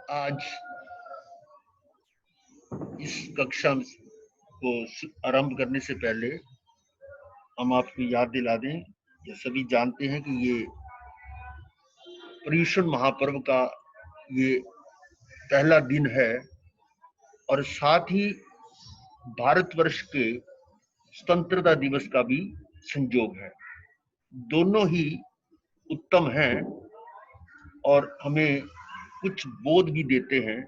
आज इस कक्षा को आरंभ करने से पहले हम आपको याद दिला दें, ये सभी जानते हैं कि ये पर्युषण महापर्व का ये पहला दिन है और साथ ही भारतवर्ष के स्वतंत्रता दिवस का भी संयोग है। दोनों ही उत्तम हैं और हमें कुछ बोध भी देते हैं।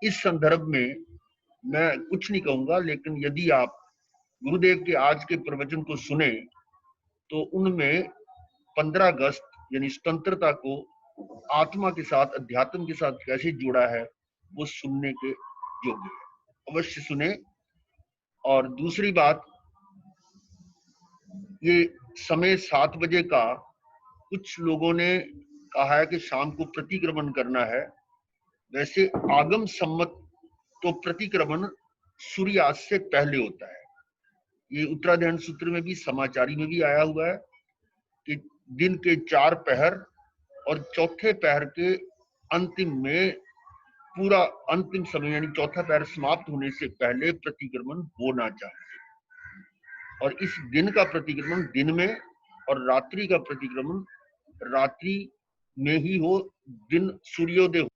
इस संदर्भ में मैं कुछ नहीं कहूंगा, लेकिन यदि आप गुरुदेव के आज के प्रवचन को सुने तो उनमें 15 अगस्त यानी स्वतंत्रता को आत्मा के साथ, अध्यात्म के साथ कैसे जोड़ा है वो सुनने के योग्य है। अवश्य सुने। और दूसरी बात, ये समय 7 बजे का कुछ लोगों ने कहा है कि शाम को प्रतिक्रमण करना है। वैसे आगम सम्मत तो प्रतिक्रमण सूर्यास्त से पहले होता है। ये उत्तराधायन सूत्र में भी, समाचारी में भी आया हुआ है कि दिन के 4 पहर और चौथे पहर के अंतिम में, पूरा अंतिम समय यानी चौथा पहर समाप्त होने से पहले प्रतिक्रमण होना चाहिए। और इस दिन का प्रतिक्रमण दिन में और रात्रि का प्रतिक्रमण रात्रि में ही हो, दिन सूर्योदय हो।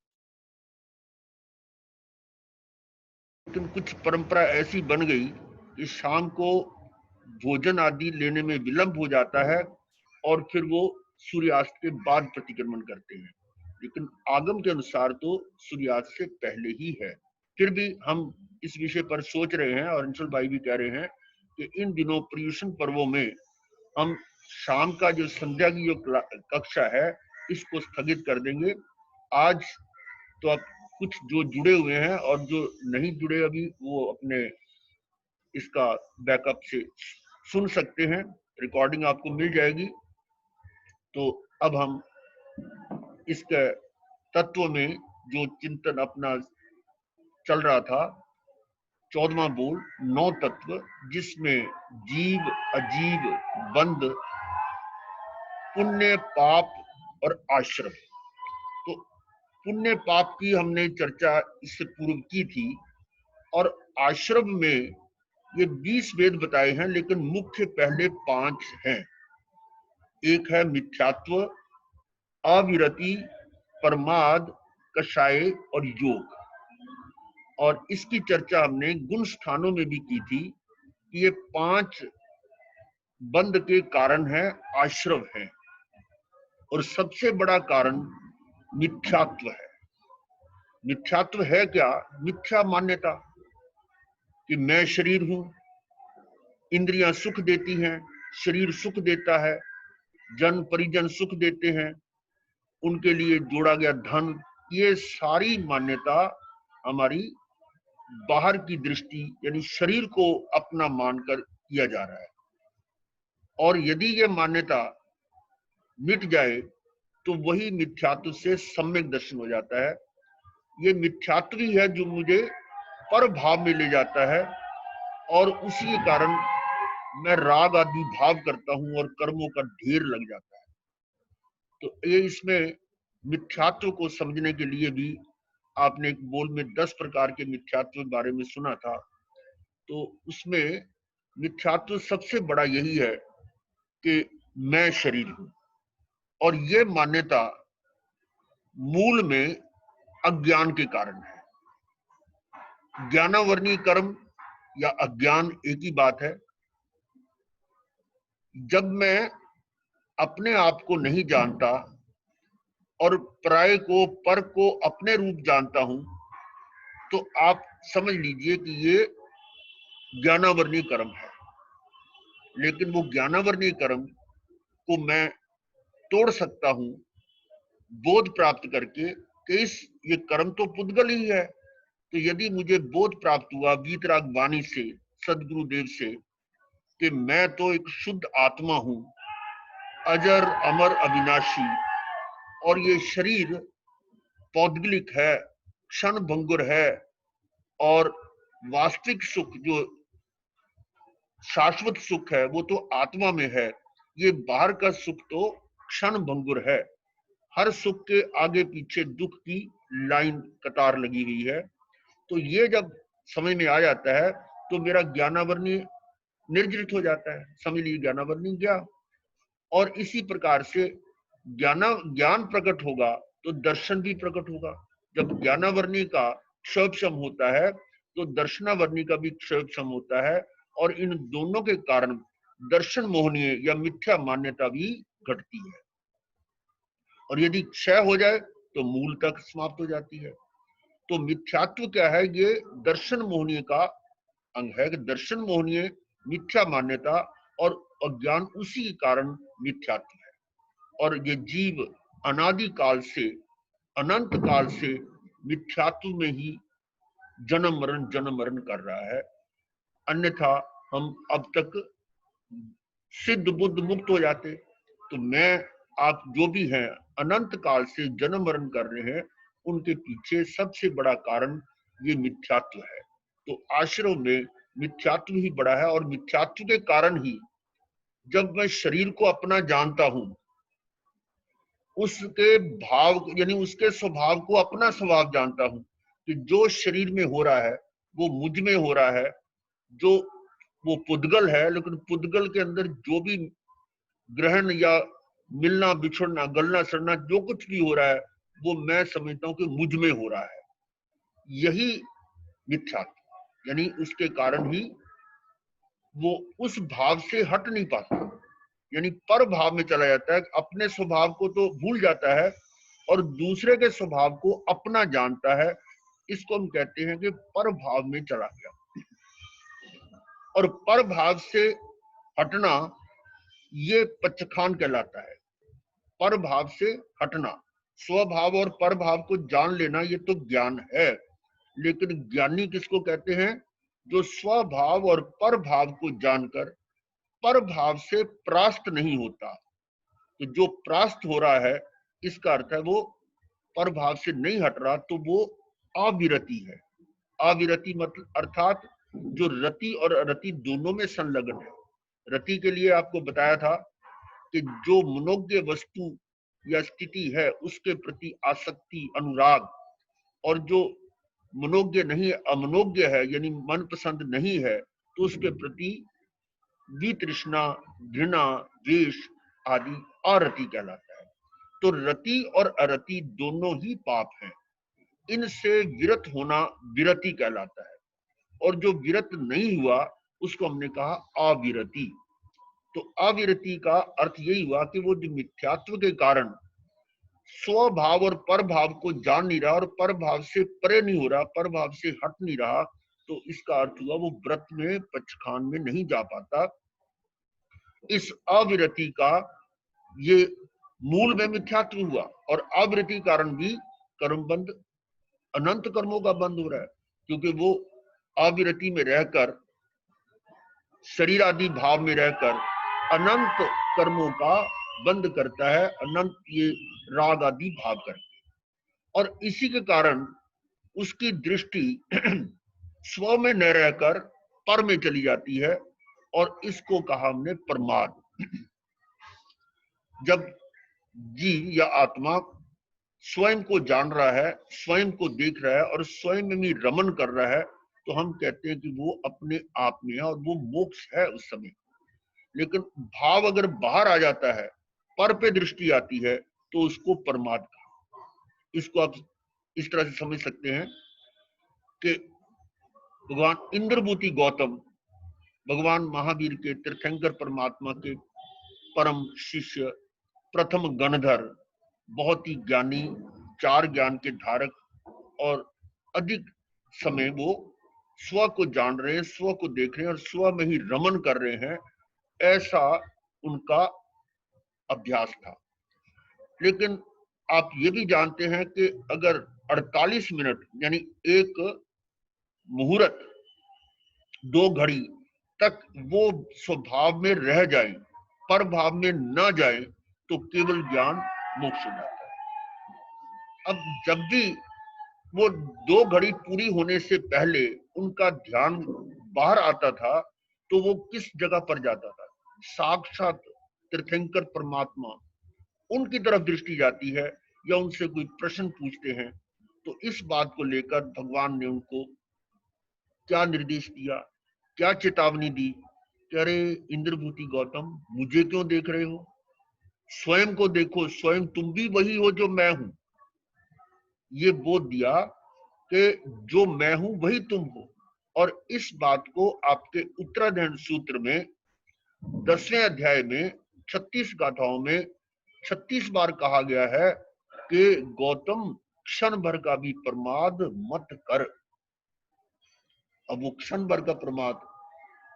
लेकिन कुछ परंपरा ऐसी बन गई कि शाम को भोजन आदि लेने में विलंब हो जाता है और फिर वो सूर्यास्त के बाद प्रतिक्रमण करते हैं, लेकिन आगम के अनुसार तो सूर्यास्त से पहले ही है। फिर भी हम इस विषय पर सोच रहे हैं और अंशुल भाई भी कह रहे हैं कि इन दिनों पर्युषण पर्वों में हम शाम का जो संध्या की जो कक्षा है इसको स्थगित कर देंगे। आज तो अब कुछ जो जुड़े हुए हैं और जो नहीं जुड़े अभी, वो अपने इसका बैकअप से सुन सकते हैं, रिकॉर्डिंग आपको मिल जाएगी। तो अब हम इसके तत्व में जो चिंतन अपना चल रहा था, 14वां बोल 9 तत्व, जिसमें जीव, अजीव, बंध, पुण्य, पाप और आश्रम। तो पुण्य पाप की हमने चर्चा इससे पूर्व की थी और आश्रम में ये 20 वेद बताए हैं, लेकिन मुख्य पहले 5 हैं। एक है मिथ्यात्व, अविरति, प्रमाद, कषाय और योग। और इसकी चर्चा हमने गुण स्थानों में भी की थी कि ये 5 बंध के कारण है, आश्रव है। और सबसे बड़ा कारण मिथ्यात्व है। मिथ्यात्व है क्या? मिथ्या मान्यता कि मैं शरीर हूं, इंद्रियां सुख देती हैं, शरीर सुख देता है, जन परिजन सुख देते हैं, उनके लिए जोड़ा गया धन, ये सारी मान्यता हमारी बाहर की दृष्टि यानी शरीर को अपना मानकर किया जा रहा है। और यदि ये मान्यता मिट जाए तो वही मिथ्यात्व से सम्यक दर्शन हो जाता है। ये मिथ्यात्व ही है जो मुझे पर भाव में ले जाता है और उसी कारण मैं राग आदि भाव करता हूं और कर्मों का ढेर लग जाता है। तो ये इसमें मिथ्यात्व को समझने के लिए भी आपने एक बोल में 10 प्रकार के मिथ्यात्व के बारे में सुना था। तो उसमें मिथ्यात्व सबसे बड़ा यही है कि मैं शरीर हूं। और ये मान्यता मूल में अज्ञान के कारण है। ज्ञानावर्णीय कर्म या अज्ञान एक ही बात है। जब मैं अपने आप को नहीं जानता और पराये को, पर को अपने रूप जानता हूं, तो आप समझ लीजिए कि ये ज्ञानावर्णीय कर्म है। लेकिन वो ज्ञानावर्णीय कर्म को मैं तोड़ सकता हूं बोध प्राप्त करके कि ये कर्म तो पुद्गल ही है। तो यदि मुझे बोध प्राप्त हुआ वीतराग वाणी से, सदगुरुदेव से, कि मैं तो एक शुद्ध आत्मा हूं, अजर अमर अविनाशी, और ये शरीर पौद्गलिक है, क्षण भंगुर है, और वास्तविक सुख जो शाश्वत सुख है वो तो आत्मा में है। ये बाहर का सुख तो क्षण भंगुर है। हर सुख के आगे पीछे दुख की लाइन कतार लगी हुई है। तो ये जब समझ में आ जाता है तो मेरा ज्ञानावरणी निर्जरित हो जाता है, समझ लीजिए ज्ञानावरणी गया। और इसी प्रकार से ज्ञान प्रकट होगा तो दर्शन भी प्रकट होगा। जब ज्ञानावरणी का क्षयक्षम होता है तो दर्शनावरणी का भी क्षयक्षम होता है, और इन दोनों के कारण दर्शन मोहनीय या मिथ्या मान्यता भी घटती है। और यदि क्षय हो जाए तो मूल तक समाप्त हो जाती है। तो मिथ्यात्व क्या है? ये दर्शन मोहनीय का अंग है कि दर्शन मोहनीय मिथ्या मान्यता और अज्ञान उसी के कारण मिथ्यात्व है। और ये जीव अनादि काल से अनंत काल से मिथ्यात्व में ही जन्म मरण कर रहा है। अन्यथा हम अब तक सिद्ध बुद्ध मुक्त हो जाते। तो मैं आप जो भी हैं अनंत काल से जन्म मरण कर रहे हैं, उनके पीछे सबसे बड़ा कारण ये मिथ्यात्व है। तो आश्रम में मिथ्यात्व ही बड़ा है, और मिथ्यात्व के कारण ही जब मैं शरीर को अपना जानता हूं, उसके भाव यानी उसके स्वभाव को अपना स्वभाव जानता हूं कि जो शरीर में हो रहा है वो मुझ में हो रहा है। जो वो पुद्गल है, लेकिन पुद्गल के अंदर जो भी ग्रहण या मिलना बिछड़ना गलना सड़ना जो कुछ भी हो रहा है वो मैं समझता हूं कि मुझ में हो रहा है। यही मिथ्यात्व, यानी उसके कारण ही वो उस भाव से हट नहीं पाता, यानी पर भाव में चला जाता है। अपने स्वभाव को तो भूल जाता है और दूसरे के स्वभाव को अपना जानता है। इसको हम कहते हैं कि पर भाव में चला गया। और पर भाव से हटना ये पचखान कहलाता है। पर भाव से हटना, स्वभाव और पर भाव को जान लेना, ये तो ज्ञान है। लेकिन ज्ञानी किसको कहते हैं? जो स्वभाव और पर भाव को जानकर पर भाव से परास्त नहीं होता। तो जो परास्त हो रहा है, इसका अर्थ है वो पर भाव से नहीं हट रहा, तो वो अविरति है। अविरति मतलब अर्थात जो रति और अरति दोनों में संलग्न है। रति के लिए आपको बताया था कि जो मनोज्ञ वस्तु या स्थिति है उसके प्रति आसक्ति अनुराग, और जो मनोज्ञ नहीं अमनोज्ञ है यानी मनपसंद नहीं है तो उसके प्रति वितृष्णा घृणा द्वेष आदि अरति कहलाता है। तो रति और अरति दोनों ही पाप हैं। इनसे विरत होना विरति कहलाता है, और जो विरत नहीं हुआ उसको हमने कहा अविरति। तो अविरति का अर्थ यही हुआ कि वो जो मिथ्यात्व के कारण स्वभाव और पर भाव को जान नहीं रहा और पर भाव से परे नहीं हो रहा, पर भाव से हट नहीं रहा, तो इसका अर्थ हुआ वो व्रत में पचखान में नहीं जा पाता। इस अविरति का ये मूल में मिथ्यात्व हुआ, और अविरति कारण भी कर्म बंध, अनंत कर्मों का बंद हो रहा है, क्योंकि वो अविरति में रहकर शरीर आदि भाव में रहकर अनंत कर्मों का बंद करता है, अनंत ये राग आदि भाव करके। और इसी के कारण उसकी दृष्टि स्व में न रहकर पर में चली जाती है, और इसको कहा हमने प्रमाद। जब जीव या आत्मा स्वयं को जान रहा है, स्वयं को देख रहा है और स्वयं में भी रमन कर रहा है, तो हम कहते हैं कि वो अपने आप में है और वो मोक्ष है उस समय। लेकिन भाव अगर बाहर आ जाता है, पर पे दृष्टि आती है, तो उसको प्रमाद कहा। इसको आप इस तरह से समझ सकते हैं कि भगवान इंद्रभूति गौतम, भगवान महावीर के तीर्थंकर परमात्मा के परम शिष्य, प्रथम गणधर, बहुत ही ज्ञानी, चार ज्ञान के धारक, और अधिक समय वो स्व को जान रहे हैं, स्व को देख रहे हैं और स्व में ही रमन कर रहे हैं, ऐसा उनका अभ्यास था। लेकिन आप ये भी जानते हैं कि अगर 48 मिनट यानी एक मुहूर्त, 2 घड़ी तक वो स्वभाव में रह जाए, पर भाव में न जाए, तो केवल ज्ञान मोक्ष हो जाता है। अब जब भी वो 2 घड़ी पूरी होने से पहले उनका ध्यान बाहर आता था, तो वो किस जगह पर जाता था? साक्षात तीर्थंकर परमात्मा, उनकी तरफ दृष्टि जाती है, या उनसे कोई प्रश्न पूछते हैं तो इस बात को लेकर भगवान ने उनको क्या निर्देश दिया, क्या चेतावनी दी कि अरे इंद्रभूति गौतम, मुझे क्यों देख रहे हो, स्वयं को देखो, स्वयं तुम भी वही हो जो मैं हूं। ये बोध दिया कि जो मैं हूं वही तुम हो। और इस बात को आपके उत्तराधायन सूत्र में 10वें अध्याय में 36 गाथाओं में 36 बार कहा गया है कि गौतम क्षण भर का भी प्रमाद मत कर। अब वो क्षण भर का प्रमाद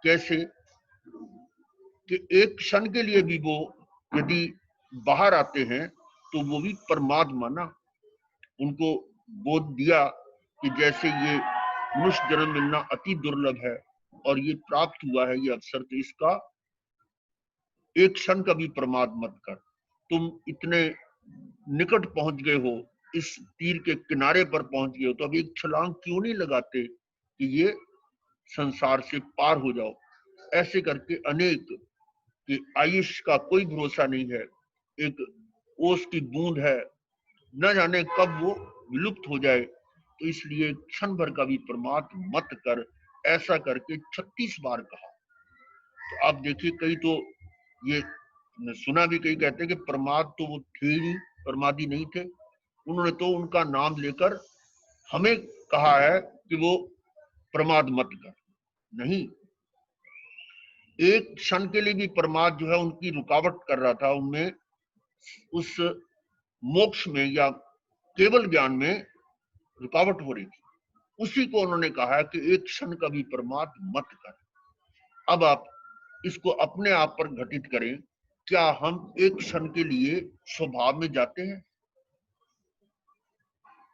कैसे कि एक क्षण के लिए भी वो यदि बाहर आते हैं तो वो भी प्रमाद माना। उनको बोध दिया कि जैसे ये मनुष्य जन्म मिलना अति दुर्लभ है और ये प्राप्त हुआ है ये अवसर, तो इसका एक क्षण का भी प्रमाद मत कर। तुम इतने निकट पहुंच गए हो, इस तीर के किनारे पर पहुंच गए हो, तो अब एक छलांग क्यों नहीं लगाते कि ये संसार से पार हो जाओ। ऐसे करके अनेक कि आयुष का कोई भरोसा नहीं है, एक ओस की बूंद है, न जाने कब वो विलुप्त हो जाए, तो इसलिए क्षण भर का भी प्रमाद मत कर, ऐसा करके 36 बार कहा। तो आप देखिए, कई तो ये सुना भी, कई कहते हैं कि प्रमाद तो वो थे ही, प्रमादी नहीं थे, उन्होंने तो उनका नाम लेकर हमें कहा है कि वो प्रमाद मत कर। नहीं, एक क्षण के लिए भी प्रमाद जो है उनकी रुकावट कर रहा था, उनमें उस मोक्ष में या केवल ज्ञान में रुकावट हो रही थी। उसी को उन्होंने कहा कि एक क्षण का भी प्रमाद मत कर। अब आप इसको अपने आप पर घटित करें, क्या हम एक क्षण के लिए स्वभाव में जाते हैं?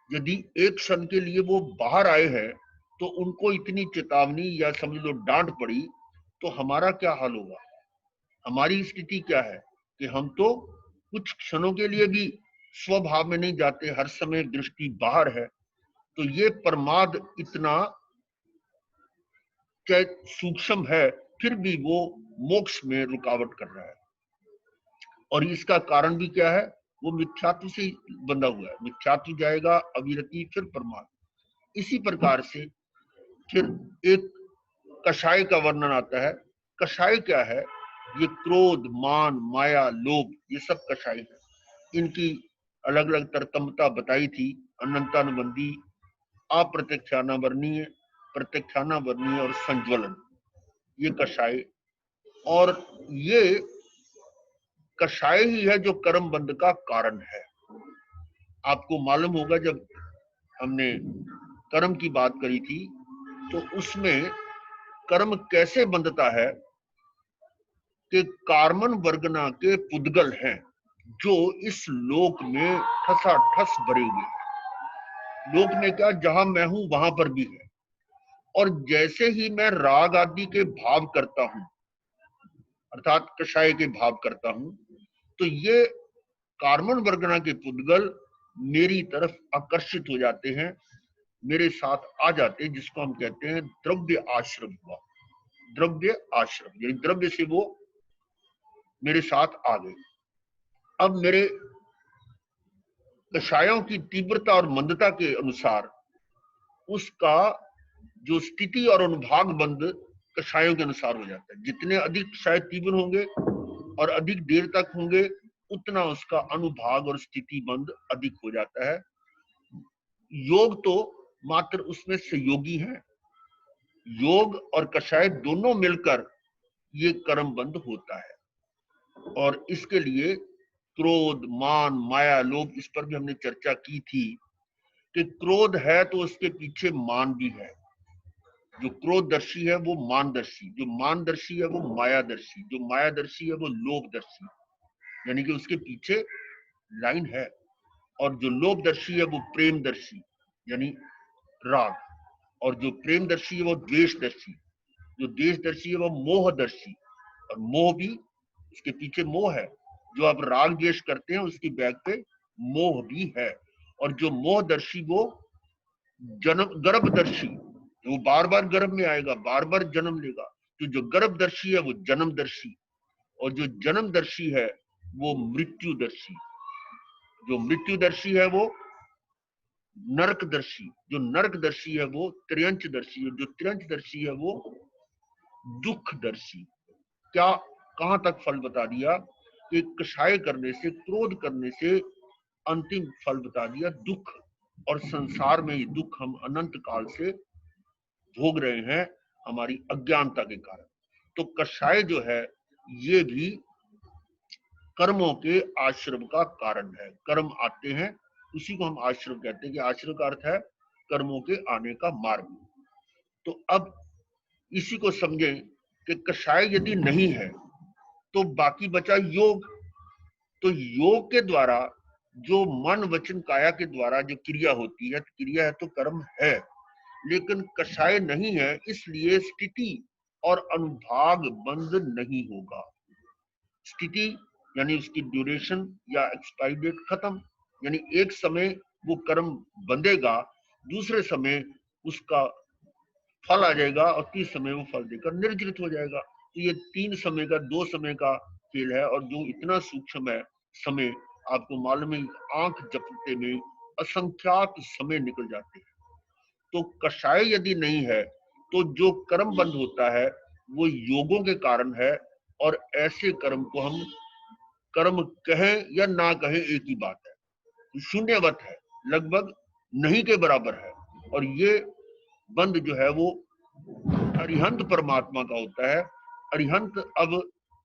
यदि एक क्षण के लिए वो बाहर आए हैं तो उनको इतनी चेतावनी या समझ लो डांट पड़ी, तो हमारा क्या हाल होगा? हमारी स्थिति क्या है कि हम तो कुछ क्षणों के लिए भी स्वभाव में नहीं जाते, हर समय दृष्टि बाहर है। तो ये प्रमाद इतना सूक्ष्म है, फिर भी वो मोक्ष में रुकावट कर रहा है। और इसका कारण भी क्या है? वो मिथ्यात्व से बंधा हुआ है। मिथ्यात्व जाएगा, अविरति, फिर प्रमाद। इसी प्रकार से फिर एक कषाय का वर्णन आता है। कषाय क्या है? ये क्रोध, मान, माया, लोभ, ये सब कषाय है। इनकी अलग अलग तरतमता बताई थी, अनंतानुबंधी, अप्रत्यक्षानावर्णीय, प्रत्यक्षानावर्णीय और संज्वलन, ये कषाय। और ये कषाय ही है जो कर्म बंध का कारण है। आपको मालूम होगा, जब हमने कर्म की बात करी थी तो उसमें कर्म कैसे बंधता है कि कार्मन वर्गना के पुद्गल हैं जो इस लोक में ठसाठस भरे हुए हैं। लोक में क्या, जहां मैं हूं वहां पर भी है। और जैसे ही मैं राग आदि के भाव करता हूं, अर्थात कषाय के भाव करता हूं, तो ये कार्मन वर्गना के पुद्गल मेरी तरफ आकर्षित हो जाते हैं, मेरे साथ आ जाते हैं, जिसको हम कहते हैं द्रव्य आश्रम हुआ। द्रव्य आश्रम यानी द्रव्य से वो मेरे साथ आ गए। अब मेरे कषायों की तीव्रता और मंदता के अनुसार उसका जो स्थिति और अनुभाग बंद कषायों के अनुसार हो जाता है। जितने अधिक कषाय तीव्र होंगे और अधिक देर तक होंगे, उतना उसका अनुभाग और स्थिति बंद अधिक हो जाता है। योग तो मात्र उसमें सहयोगी है। योग और कषाय दोनों मिलकर ये कर्म बंद होता है। और इसके लिए क्रोध, मान, माया, लोभ, इस पर भी हमने चर्चा की थी कि क्रोध है तो उसके पीछे मान भी है। जो क्रोधदर्शी है वो मानदर्शी, जो मानदर्शी है वो मायादर्शी, जो मायादर्शी है वो लोभदर्शी, यानी कि उसके पीछे लाइन है। और जो लोभदर्शी है वो प्रेमदर्शी यानी राग, और जो प्रेमदर्शी है वो द्वेषदर्शी, जो द्वेषदर्शी है वो मोहदर्शी, और मोह भी, उसके पीछे मोह है। जो आप राग द्वेष करते हैं उसकी बैक पे मोह भी है। और जो मोहदर्शी वो जन्म गर्भदर्शी, वो बार बार गर्भ में आएगा, बार बार जन्म लेगा। तो जो गर्भदर्शी है वो जन्मदर्शी, और जो जन्मदर्शी है वो मृत्युदर्शी, जो मृत्युदर्शी है वो नरकदर्शी, जो नरकदर्शी है वो त्र्यंचदर्शी है, जो त्र्यंचदर्शी है वो दुखदर्शी। क्या, कहां तक फल बता दिया कि कषाय करने से, क्रोध करने से अंतिम फल बता दिया दुख, और संसार में ये दुख हम अनंत काल से भोग रहे हैं हमारी अज्ञानता के कारण। तो कषाय जो है ये भी कर्मों के आश्रम का कारण है। कर्म आते हैं, उसी को हम आश्रम कहते हैं कि आश्रम का अर्थ है कर्मों के आने का मार्ग। तो अब इसी को समझें कि कषाय यदि नहीं है तो बाकी बचा योग। तो योग के द्वारा जो मन वचन काया के द्वारा जो क्रिया होती है, क्रिया है तो कर्म है, लेकिन कषाय नहीं है, इसलिए स्थिति और अनुभाग बंद नहीं होगा। स्थिति यानी उसकी ड्यूरेशन या एक्सपायरी डेट खत्म, यानी एक समय वो कर्म बंधेगा, दूसरे समय उसका फल आ जाएगा और तीसरे समय वो फल देकर निर्जरित हो जाएगा। तो ये 3 समय का, 2 समय का खेल है, और जो इतना सूक्ष्म है समय, आपको मालूम है आंख झपकते में असंख्यात समय निकल जाते हैं। तो कषाय यदि नहीं है तो जो कर्म बंद होता है वो योगों के कारण है, और ऐसे कर्म को हम कर्म कहें या ना कहें एक ही बात है, शून्यवत है, लगभग नहीं के बराबर है। और ये बंद जो है वो अरिहंत परमात्मा का होता है। अरिहंत अब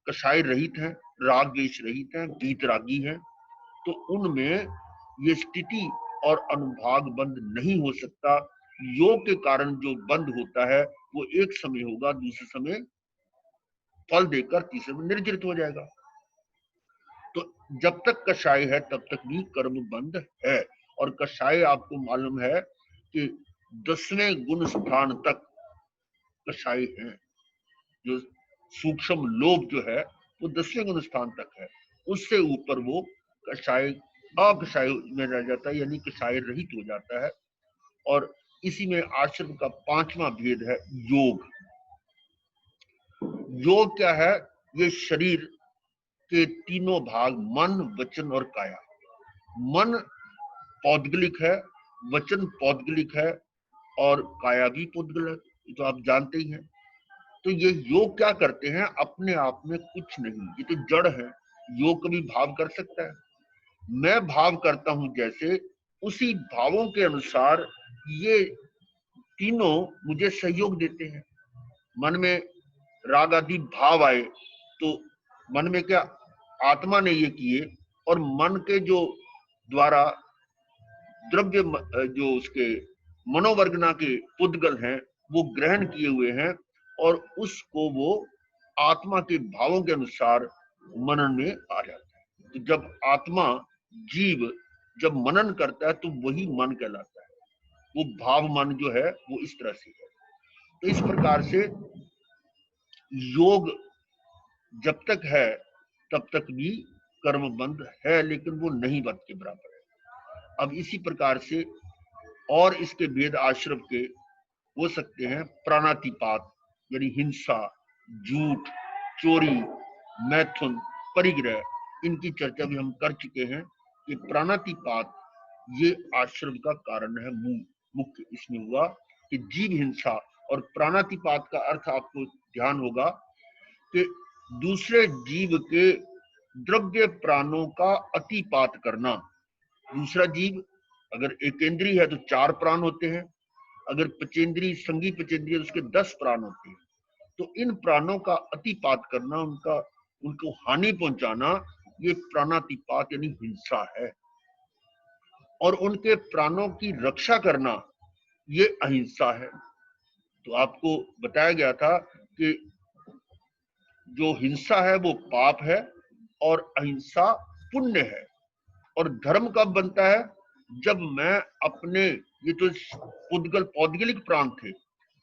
कषाय रहित है, राग द्वेष रहित है, वीतरागी है, तो उनमें ये स्थिति और अनुभाग बंद नहीं हो सकता। योग के कारण जो बंद होता है वो एक समय होगा, दूसरे समय फल देकर तीसरे में निर्जरित हो जाएगा। तो जब तक कषाय है तब तक भी कर्म बंद है। और कषाय आपको मालूम है कि 10वें गुण स्थान तक कषाय है। जो सूक्ष्म लोभ जो है वो 10वें गुण स्थान तक है, उससे ऊपर वो कषाय अकषाय में रह जाता है, यानी कषाय रहित हो जाता है। और इसी में आश्रम का 5वां भेद है योग। योग क्या है? ये शरीर के तीनों भाग, मन वचन और काया। मन पौद्गलिक है, वचन पौद्गलिक है, और काया भी पौद्गलिक, तो आप जानते ही हैं। तो ये योग क्या करते हैं? अपने आप में कुछ नहीं, ये तो जड़ है। योग कभी भाव कर सकता है? मैं भाव करता हूं जैसे, उसी भावों के अनुसार ये तीनों मुझे सहयोग देते हैं। मन में राग आदि भाव आए तो मन में क्या आत्मा ने ये किए, और मन के जो द्वारा द्रव्य जो उसके मनोवर्गना के पुद्गल हैं वो ग्रहण किए हुए हैं, और उसको वो आत्मा के भावों के अनुसार मनन में आ जाता है। तो जब आत्मा जीव जब मनन करता है तो वही मन कहलाता है। वो भाव मन जो है वो इस तरह से है। तो इस प्रकार से योग जब तक है तब तक भी कर्म बंद है, लेकिन वो नहीं बंद के बराबर है। अब इसी प्रकार से और इसके भेद आश्रम के हो सकते हैं। प्राणातिपात यानी हिंसा, झूठ, चोरी, मैथुन, परिग्रह, इनकी चर्चा भी हम कर चुके हैं कि प्राणातिपात ये आश्रम का कारण है। मुख्य इसमें हुआ कि जीव हिंसा, और प्राणातिपात का अर्थ आपको ध्यान होगा कि दूसरे जीव के द्रव्य प्राणों का अतिपात करना। दूसरा जीव अगर एकेंद्रीय है तो 4 प्राण होते हैं, अगर पचेंद्रीय संगी पचेंद्रीय उसके 10 प्राण होते हैं। तो इन प्राणों का अतिपात करना, उनको हानि पहुंचाना, ये प्राणातिपात यानी हिंसा है। और उनके प्राणों की रक्षा करना ये अहिंसा है। तो आपको बताया गया था कि जो हिंसा है वो पाप है और अहिंसा पुण्य है। और धर्म कब बनता है? जब मैं अपने, ये तो पुद्गल पौद्गलिक प्राण थे,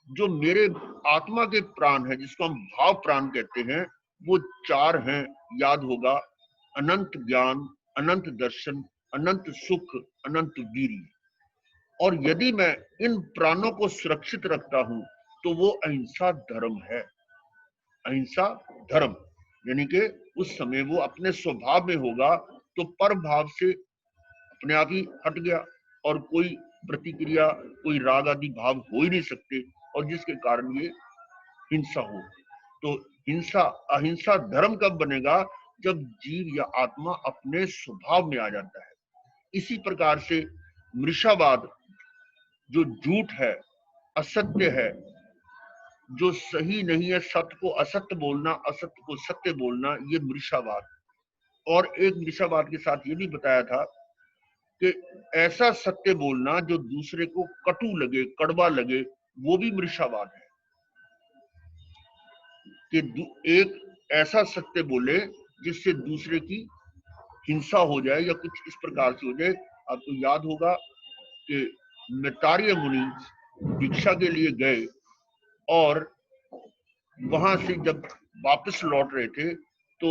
जो मेरे आत्मा के प्राण है जिसको हम भाव प्राण कहते हैं, वो 4 हैं, याद होगा। अनंत ज्ञान, अनंत दर्शन, अनंत सुख, अनंत वीर्य। और यदि मैं इन प्राणों को सुरक्षित रखता हूं तो वो अहिंसा धर्म है। अहिंसा धर्म यानी कि उस समय वो अपने स्वभाव में होगा तो पर भाव से अपने आप ही हट गया, और कोई प्रतिक्रिया, कोई राग आदि भाव हो ही नहीं सकते, और जिसके कारण ये हिंसा हो। तो हिंसा अहिंसा धर्म कब बनेगा? जब जीव या आत्मा अपने स्वभाव में आ जाता है। इसी प्रकार से मृषावाद, जो झूठ है, असत्य है, जो सही नहीं है, सत्य को असत्य बोलना, असत्य को सत्य बोलना, ये मृषावाद। और एक मृषावाद के साथ ये भी बताया था कि ऐसा सत्य बोलना जो दूसरे को कटु लगे, कड़वा लगे, वो भी मृषावाद है। कि एक ऐसा सत्य बोले जिससे दूसरे की हिंसा हो जाए या कुछ इस प्रकार से हो जाए। आपको याद होगा कि मैत्रेय मुनि दीक्षा के लिए गए, और वहां से जब वापस लौट रहे थे तो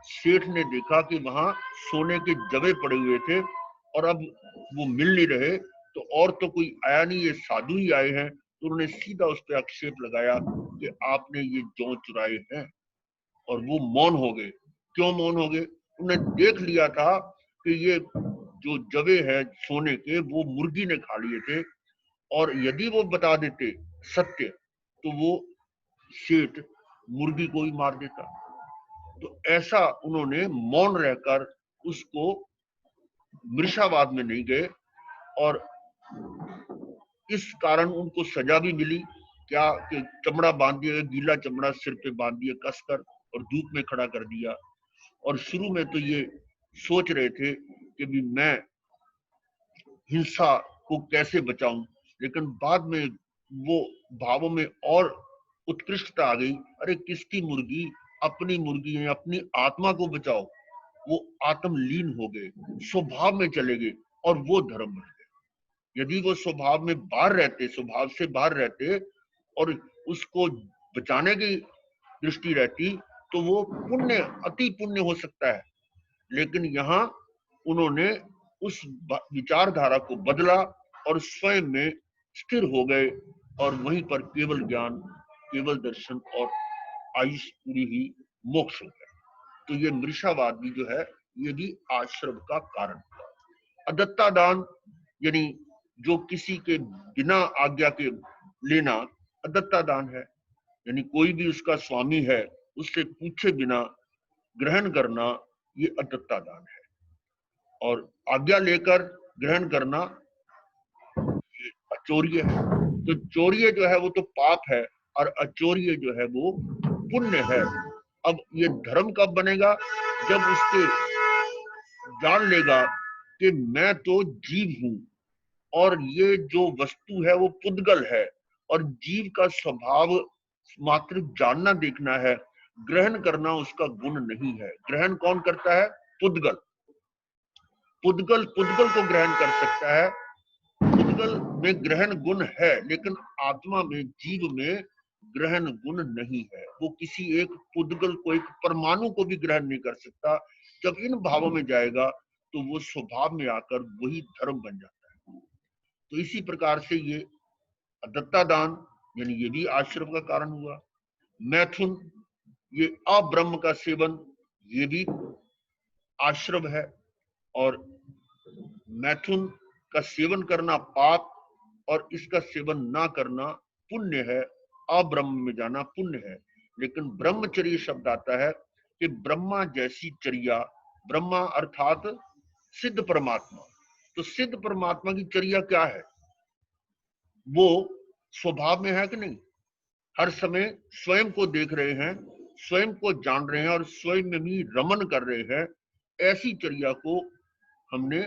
सेठ ने देखा कि वहां सोने के जवे पड़े हुए थे, और अब वो मिल नहीं रहे। तो और तो कोई आया नहीं, ये साधु ही आए हैं। तो उन्होंने सीधा उस पर आक्षेप लगाया कि आपने ये जौ चुराए हैं, और वो मौन हो गए। क्यों मौन हो गए? उन्हें देख लिया था कि ये जो जवे है सोने के, वो मुर्गी ने खा लिए थे, और यदि वो बता देते सत्य तो वो सेठ मुर्गी को ही मार देता। तो ऐसा उन्होंने मौन रहकर उसको मृषावाद में नहीं गए, और इस कारण उनको सजा भी मिली। क्या कि चमड़ा बांध दिया, गीला चमड़ा सिर पे बांध दिया कसकर, और धूप में खड़ा कर दिया। और शुरू में तो ये सोच रहे थे कि भी मैं हिंसा को कैसे बचाऊं, लेकिन बाद में वो भावों में और उत्कृष्टता आ गई। अरे किसकी मुर्गी? अपनी मुर्गी है, अपनी आत्मा को बचाओ। वो आत्मलीन हो गए, स्वभाव में चले गए, और वो धर्म बन गए। यदि वो स्वभाव में बाहर रहते, स्वभाव से बाहर रहते, और उसको बचाने की दृष्टि रहती, तो वो पुण्य, अति पुण्य हो सकता है। लेकिन यहाँ उन्होंने उस विचारधारा को बदला और स्वयं में स्थिर हो गए, और वहीं पर केवल ज्ञान, केवल दर्शन और आयुष पूरी ही मोक्ष हो गया। तो ये मृषावाद भी जो है, ये भी आश्रम का कारण हुआ। अदत्ता दान, यानी जो किसी के बिना आज्ञा के लेना, अदत्ता दान है। यानी कोई भी उसका स्वामी है, उससे पूछे बिना ग्रहण करना, ये अदत्ता दान है। और आज्ञा लेकर ग्रहण करना ये अचौर्य है। तो चौर्य जो है वो तो पाप है, और अचौर्य जो है वो पुण्य है। अब ये धर्म कब बनेगा? जब उसके जान लेगा कि मैं तो जीव हूं, और ये जो वस्तु है वो पुद्गल है, और जीव का स्वभाव मात्र जानना देखना है, ग्रहण करना उसका गुण नहीं है। ग्रहण कौन करता है? पुद्गल। पुद्गल पुद्गल को ग्रहण कर सकता है। पुद्गल में ग्रहण गुण है, लेकिन आत्मा में, जीव में ग्रहण गुण नहीं है। वो किसी एक पुद्गल को, एक परमाणु को भी ग्रहण नहीं कर सकता। जब इन भावों में जाएगा तो वो स्वभाव में आकर वही धर्म बन जाता है। तो इसी प्रकार से ये अदत्ता दान, यानी ये भी आश्रम का कारण हुआ। मैथुन, ये अब्रह्म का सेवन, ये भी आश्रम है। और मैथुन का सेवन करना पाप, और इसका सेवन ना करना पुण्य है। अब्रह्म में जाना पुण्य है। लेकिन ब्रह्मचर्य शब्द आता है कि ब्रह्मा जैसी चर्या, ब्रह्मा अर्थात सिद्ध परमात्मा। तो सिद्ध परमात्मा की चर्या क्या है? वो स्वभाव में है कि नहीं? हर समय स्वयं को देख रहे हैं, स्वयं को जान रहे हैं, और स्वयं में भी रमन कर रहे हैं। ऐसी चर्या को हमने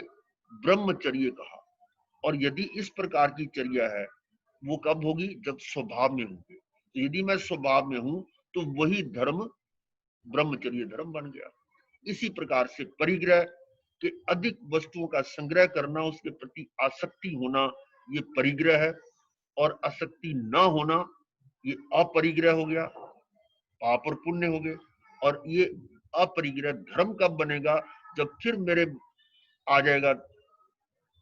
ब्रह्मचर्य कहा। और यदि इस प्रकार की चर्या है, वो कब होगी? जब स्वभाव में होगी। तो यदि मैं स्वभाव में हूं तो वही धर्म ब्रह्मचर्य धर्म बन गया। इसी प्रकार से परिग्रह के अधिक वस्तुओं का संग्रह करना, उसके प्रति आसक्ति होना, ये परिग्रह है। और आसक्ति ना होना, ये अपरिग्रह हो गया। पाप और पुण्य हो गए। और ये अपरिग्रह धर्म कब बनेगा? जब फिर मेरे आ जाएगा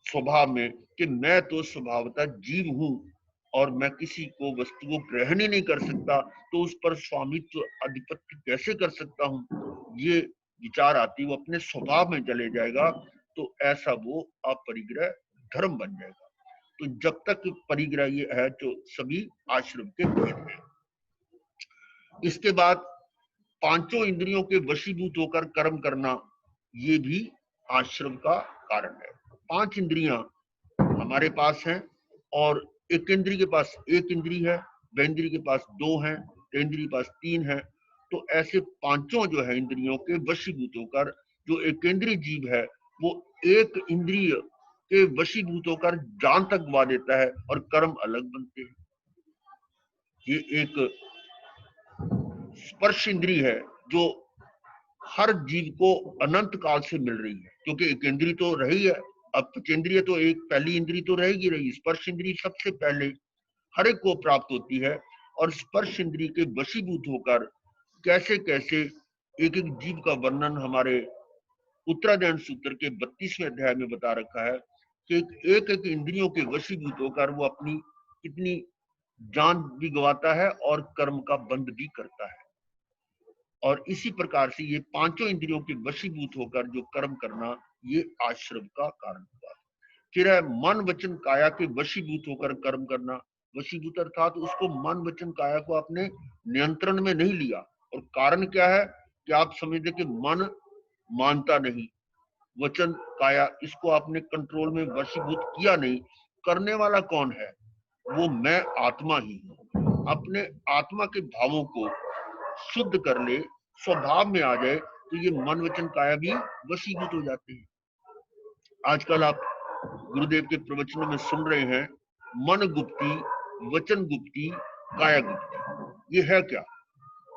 स्वभाव में कि मैं तो स्वभावतः जीव हूं, और मैं किसी को, वस्तु को ग्रहण ही नहीं कर सकता, तो उस पर स्वामित्व, अधिपत्य कैसे कर सकता हूं? ये विचार आती, वो अपने स्वभाव में चले जाएगा। तो ऐसा वो अपरिग्रह धर्म बन जाएगा। तो जब तक परिग्राह्य है तो सभी आश्रव के भेद हैं। इसके बाद पांचों इंद्रियों के वशीभूत होकर कर्म करना, ये भी आश्रव का कारण है। पांच इंद्रियां हमारे पास हैं और एक इंद्रिय के पास एक इंद्रिय है, वेंद्रिय के पास दो हैं, तेंद्रिय के पास तीन है। तो ऐसे पांचों जो है इंद्रियों के वशीभूत होकर जो एकेंद्रीय जीव है वो एक इंद्रिय के वशीभूत होकर जान तक गवा देता है और कर्म अलग बनते हैं। ये एक स्पर्श इंद्रिय है जो हर जीव को अनंत काल से मिल रही है, क्योंकि एक इंद्रिय तो रही है, अब पंचेंद्रिय तो एक पहली इंद्रिय तो रहेगी रही, स्पर्श इंद्रिय सबसे पहले हर एक को प्राप्त होती है। और स्पर्श इंद्रिय के वशीभूत होकर कैसे कैसे एक एक जीव का वर्णन हमारे उत्तराध्ययन सूत्र के 32वें अध्याय में बता रखा है कि एक एक इंद्रियों के वशीभूत होकर वो अपनी कितनी जान भी गवाता है और कर्म का बंध भी करता है। और इसी प्रकार से ये पांचों इंद्रियों के वशीभूत होकर जो कर्म करना, ये आश्रव का कारण हुआ। फिर है मन वचन काया के वशीभूत होकर कर्म करना। वशीभूत अर्थात उसको मन वचन काया को अपने नियंत्रण में नहीं लिया। और कारण क्या है कि आप समझते कि मन मानता नहीं, वचन काया इसको आपने कंट्रोल में वशीभूत किया नहीं। करने वाला कौन है? वो मैं आत्मा ही हूं। अपने आत्मा के भावों को शुद्ध कर ले, स्वभाव में आ जाए, तो ये मन वचन काया भी वशीभूत हो जाते हैं। आजकल आप गुरुदेव के प्रवचनों में सुन रहे हैं मन गुप्ती, वचन गुप्ती, काया गुप्ती। ये है क्या?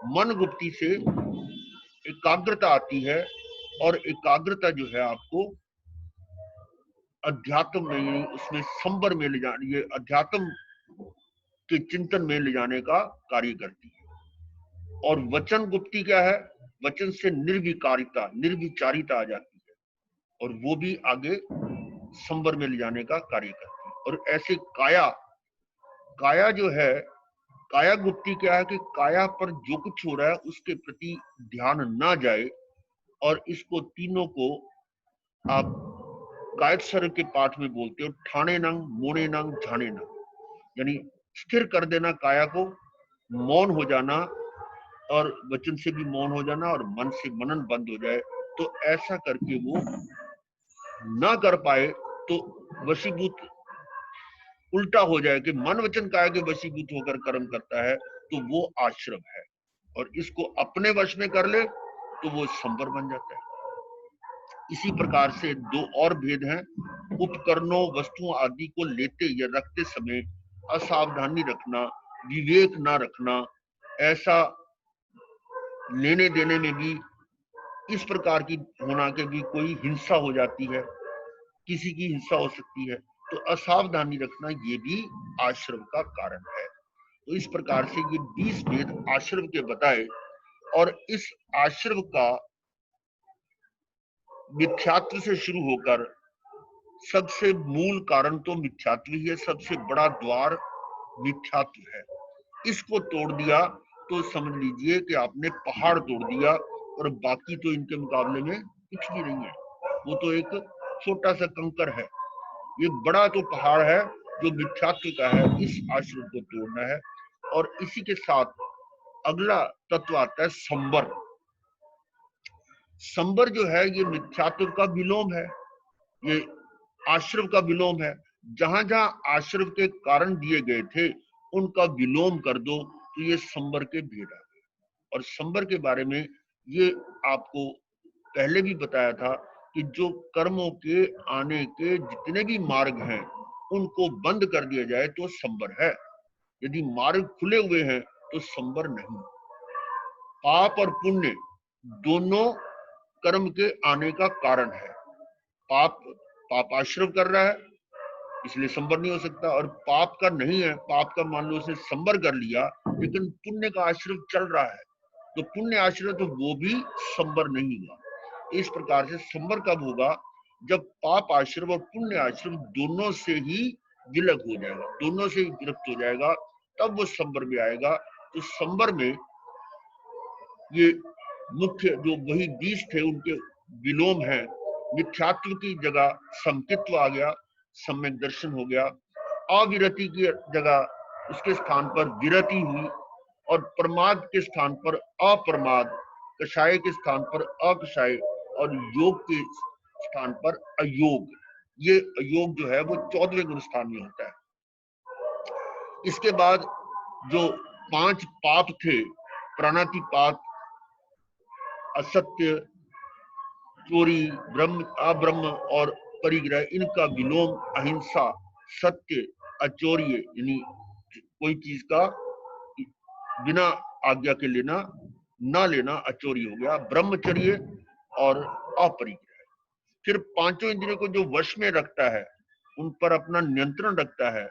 मन गुप्ती से एकाग्रता आती है और एकाग्रता जो है आपको अध्यात्म में, उसमें संबर में ले जाने, ये अध्यात्म के चिंतन में ले जाने का कार्य करती है। और वचन गुप्ती क्या है? वचन से निर्विकारिता, निर्विचारिता आ जाती है और वो भी आगे संबर में ले जाने का कार्य करती है। और ऐसे काया, काया जो है, काया गुप्ती क्या है कि काया पर जो कुछ हो रहा है उसके प्रति ध्यान ना जाए। और इसको तीनों को आप गायत्सर के पाठ में बोलते हो ठाणे नंग, मोने नंग, झाने नंग, यानी स्थिर कर देना काया को, मौन हो जाना, और वचन से भी मौन हो जाना और मन से मनन बंद हो जाए। तो ऐसा करके वो ना कर पाए तो वशीभूत उल्टा हो जाए कि मन वचन काया के वशीभूत होकर कर्म करता है तो वो आश्रव है। और इसको अपने वश में कर ले तो वो संबर बन जाता है। इसी प्रकार से दो और भेद हैं। उपकरणों, वस्तुओं आदि को लेते या रखते समय असावधानी रखना, विवेक ना रखना, ऐसा लेने देने में भी इस प्रकार की होना कि भी कोई हिंसा हो जाती है, किसी की हिंसा हो सकती है, तो असावधानी रखना ये भी आश्रव का कारण है। तो इस प्रकार से ये 20 भेद आश्रव के बताए। और इस आश्रव का मिथ्यात्व से शुरू होकर सबसे मूल कारण तो मिथ्यात्व ही है, सबसे बड़ा द्वार मिथ्यात्व है। इसको तोड़ दिया तो समझ लीजिए कि आपने पहाड़ तोड़ दिया और बाकी तो इनके मुकाबले में कुछ भी नहीं है, वो तो एक छोटा सा कंकर है। ये बड़ा तो पहाड़ है जो मिथ्यात्व का है, इस आश्रम को तोड़ना है। और इसी के साथ अगला तत्व आता है संबर। संबर जो है ये मिथ्यात्व का विलोम है, ये आश्रव का विलोम है। जहां जहां आश्रव के कारण दिए गए थे उनका विलोम कर दो तो ये संबर के भेद आ गए। और संबर के बारे में ये आपको पहले भी बताया था कि जो कर्मों के आने के जितने भी मार्ग हैं उनको बंद कर दिया जाए तो संबर है। यदि मार्ग खुले हुए हैं तो संबर नहीं। पाप और पुण्य दोनों कर्म के आने का कारण है। पाप आश्रव कर रहा है इसलिए संबर नहीं हो सकता, और पाप का नहीं है, पाप का मान लो उसने संबर कर लिया लेकिन पुण्य का आश्रव चल रहा है तो पुण्य आश्रव तो वो भी संबर नहीं हुआ। इस प्रकार से संबर कब होगा? जब पाप आश्रव और पुण्य आश्रव दोनों से ही विलग हो जाएगा, दोनों से ही विरक्त हो जाएगा, तब वो संबर में आएगा। तो संबर में ये मुख्य जो वही 20 थे उनके विलोम है। मिथ्यात्व की जगह समकित्व आ गया, सम्यक दर्शन हो गया, अविरति की जगह उसके स्थान पर विरति हुई, और प्रमाद के स्थान पर अप्रमाद, कषाय के स्थान पर अकषाय, और योग के स्थान पर अयोग। ये योग जो है वो 14वें गुण स्थान में होता है। इसके बाद जो 5 पाप थे, प्राणातिपात, असत्य, चोरी, ब्रह्म, अब्रह्म और परिग्रह, इनका विलोम अहिंसा, सत्य, अचौर्य, यानी कोई चीज का बिना आज्ञा के लेना ना लेना अचौर्य हो गया, ब्रह्मचर्य और अपरिग्रह। फिर पांचों इंद्रियों को जो वश में रखता है, उन पर अपना नियंत्रण रखता है,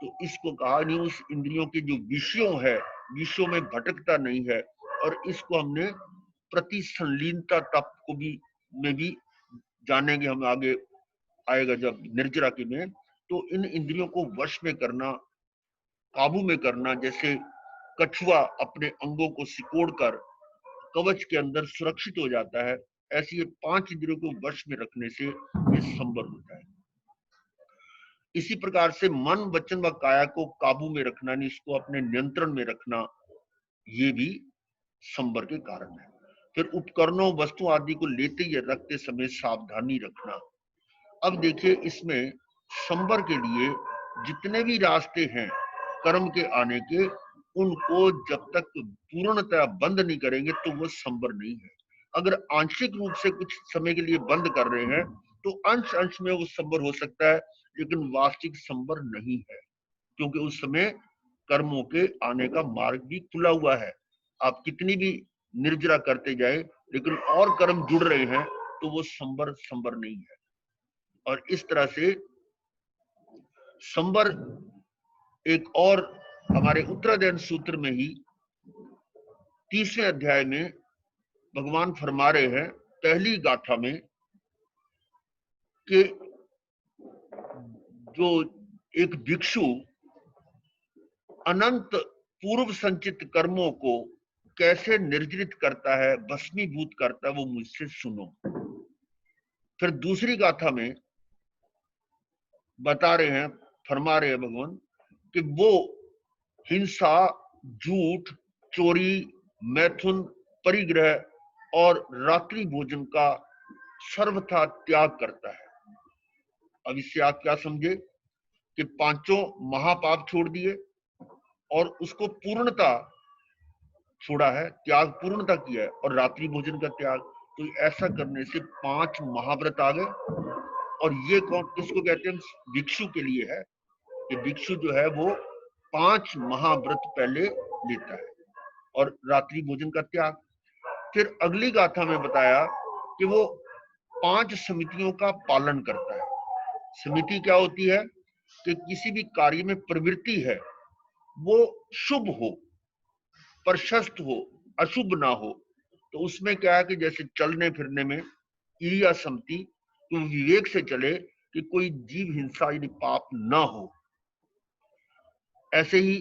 तो इसको कहा नहीं, उस इंद्रियों के जो विषयों है, विषयों में भटकता नहीं है। और इसको हमने प्रतिसंलीनता तप को भी में भी जानेंगे हम आगे आएगा जब निर्जरा के में। तो इन इंद्रियों को वश में करना, काबू में करना, जैसे कछुआ अपने अंगों को सिकोड़कर कवच के अंदर सुरक्षित हो जाता है, ऐसे ये 5 इंद्रियों को वश में रखने से ये संवर होता है। इसी प्रकार से मन, वचन व काया को काबू में रखना, नहीं इसको अपने नियंत्रण में रखना, ये भी संवर के कारण है। फिर उपकरणों, वस्तु आदि को लेते या रखते समय सावधानी रखना। अब देखिए, इसमें संवर के लिए जितने भी रास्ते हैं कर्म के आने के, उनको जब तक पूर्णतः बंद नहीं करेंगे तो वो संवर नहीं है। अगर आंशिक रूप से कुछ समय के लिए बंद कर रहे हैं तो अंश अंश में वो संवर हो सकता है, लेकिन वास्तविक संवर नहीं है, क्योंकि उस समय कर्मों के आने का मार्ग भी खुला हुआ है। आप कितनी भी निर्जरा करते जाए, लेकिन और कर्म जुड़ रहे हैं तो वो संवर नहीं है। और इस तरह से संवर एक और हमारे उत्तरायण सूत्र में ही 30वें अध्याय में भगवान फरमा रहे हैं, पहली गाथा में, कि जो एक भिक्षु अनंत पूर्व संचित कर्मों को कैसे निर्जरित करता है, भस्मीभूत करता है, वो मुझसे सुनो। फिर दूसरी गाथा में बता रहे हैं, फरमा रहे हैं भगवान कि वो हिंसा, झूठ, चोरी, मैथुन, परिग्रह और रात्रि भोजन का सर्वथा त्याग करता है। अब इससे आप क्या समझे कि 5 महापाप छोड़ दिए और उसको पूर्णता छोड़ा है, त्याग पूर्णता किया है, और रात्रि भोजन का त्याग। तो ऐसा करने से 5 महाव्रत आ गए। और ये कौन, किसको कहते हैं? भिक्षु के लिए है। कि भिक्षु जो है वो 5 महाव्रत पहले लेता है और रात्रि भोजन का त्याग। फिर अगली गाथा में बताया कि वो 5 समितियों का पालन करता है। समिति क्या होती है? कि किसी भी कार्य में प्रवृत्ति है वो शुभ हो, प्रशस्त हो, अशुभ ना हो। तो उसमें क्या है कि जैसे चलने फिरने में ईर्ष्या सम्मति, तो विवेक से चले कि कोई जीव हिंसा यानी पाप ना हो। ऐसे ही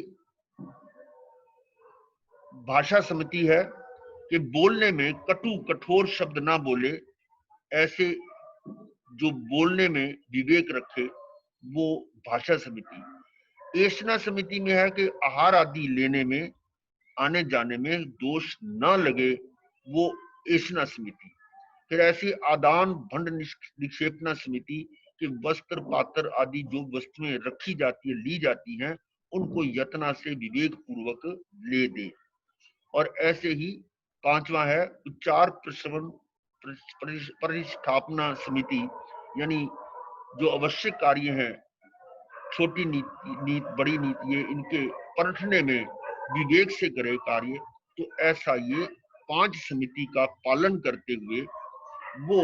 भाषा समिति है कि बोलने में कटु कठोर शब्द ना बोले, ऐसे जो बोलने में विवेक रखे, वो भाषा समिति। एषणा समिति में है कि आहार आदि लेने में, आने जाने में दोष ना लगे, वो एषणा समिति। फिर ऐसी आदान भंड निक्षेपना समिति कि वस्त्र पात्र आदि जो वस्तुएं रखी जाती है, ली जाती हैं, उनको यत्ना से विवेक पूर्वक ले दे। और ऐसे ही 5वां है उच्चार प्रश्रवण परिस्थापना समिति, यानी जो आवश्यक कार्य हैं, छोटी नीति बड़ी नीति, इनके परखने में विवेक से करे कार्य। तो ऐसा ये 5 समिति का पालन करते हुए वो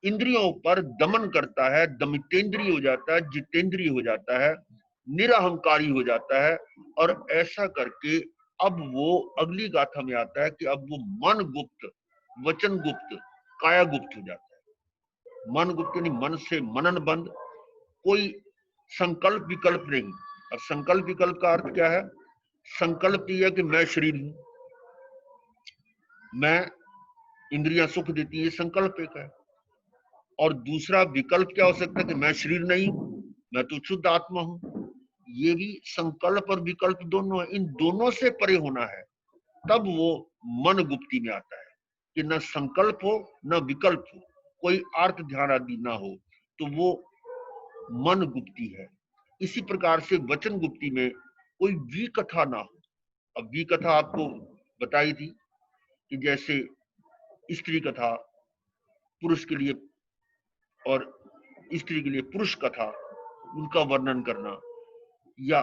इंद्रियों पर दमन करता है, दमितेंद्रिय हो जाता है, जितेंद्रिय हो जाता है, निरहंकारी हो जाता है। और ऐसा करके अब वो अगली गाथा में आता है कि अब वो मन गुप्त, वचन गुप्त, काया गुप्त हो जाता है। मन गुप्त यानी मन से मनन बंद, कोई संकल्प विकल्प नहीं। अब संकल्प विकल्प का अर्थ क्या है? संकल्प यह है कि मैं शरीर हूं, मैं इंद्रियां सुख देती है, संकल्प एक है। और दूसरा विकल्प क्या हो सकता है कि मैं शरीर नहीं हूं, मैं तो शुद्ध आत्मा हूं। ये भी संकल्प और विकल्प दोनों है, इन दोनों से परे होना है, तब वो मन गुप्ती में आता है कि न संकल्प हो न विकल्प हो, कोई अर्थ ध्यान आदि ना हो, तो वो मन गुप्ती है। इसी प्रकार से वचन गुप्ती में कोई विकथा ना हो। अब विकथा आपको बताई थी कि जैसे स्त्री कथा पुरुष के लिए और स्त्री के लिए पुरुष कथा, उनका वर्णन करना, या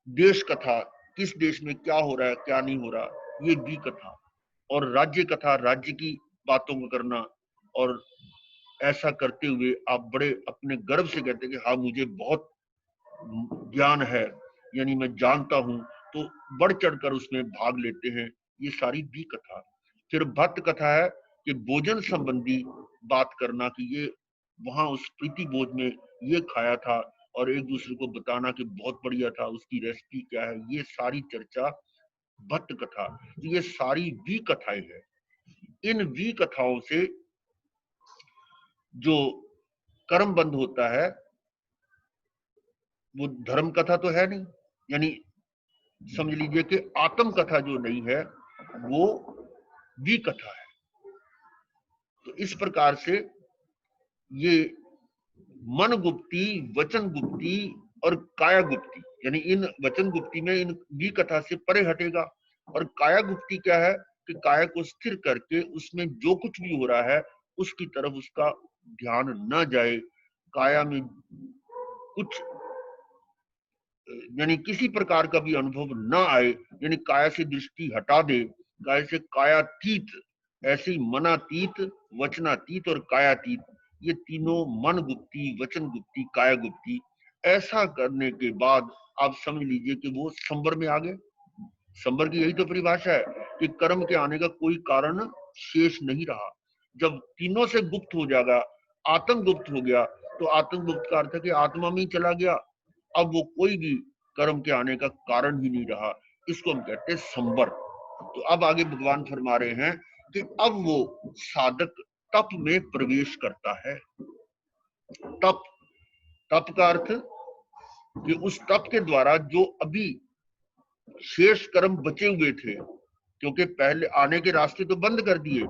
देश कथा, किस देश में क्या हो रहा है क्या नहीं हो रहा, ये भी कथा। और राज्य कथा, राज्य की बातों को करना, और ऐसा करते हुए आप बड़े अपने गर्व से कहते हैं कि हाँ मुझे बहुत ज्ञान है, यानी मैं जानता हूं, तो बढ़ चढ़कर उसमें भाग लेते हैं। ये सारी भी कथा। फिर भक्त कथा है कि भोजन संबंधी बात करना, कि ये वहां उस प्रीति भोज में ये खाया था, और एक दूसरे को बताना कि बहुत बढ़िया था, उसकी रेसिपी क्या है, ये सारी चर्चा भक्त कथा। तो ये सारी भी कथाएं हैं। इन भी कथाओं से जो कर्म बंद होता है वो धर्म कथा तो है नहीं, यानी समझ लीजिए कि आत्म कथा जो नहीं है वो भी कथा है। तो इस प्रकार से ये मन गुप्ती, वचन गुप्ती और काया गुप्ती, यानी इन वचन गुप्ती में इन भी कथा से परे हटेगा। और काया गुप्ती क्या है कि काया को स्थिर करके उसमें जो कुछ भी हो रहा है उसकी तरफ उसका ध्यान न जाए, काया में कुछ यानी किसी प्रकार का भी अनुभव न आए, यानी काया से दृष्टि हटा दे, काया से कायातीत, ऐसे ही मनातीत, वचनातीत और कायातीत, ये तीनों मन गुप्ती, वचन गुप्ती, काया गुप्ती, ऐसा करने के बाद आप समझ लीजिए कि वो संवर में आ गए। संवर की यही तो परिभाषा है कि कर्म के आने का कोई कारण शेष नहीं रहा। जब तीनों से गुप्त हो जाएगा, आत्म गुप्त हो गया, तो आत्म गुप्त का अर्थ है कि आत्मा में ही चला गया, अब वो कोई भी कर्म के आने का कारण ही नहीं रहा। इसको हम कहते हैं संवर। तो अब आगे भगवान फरमा रहे हैं कि अब वो साधक तप में प्रवेश करता है। तप, तप का अर्थ कि उस तप के द्वारा जो अभी शेष कर्म बचे हुए थे, क्योंकि पहले आने के रास्ते तो बंद कर दिए,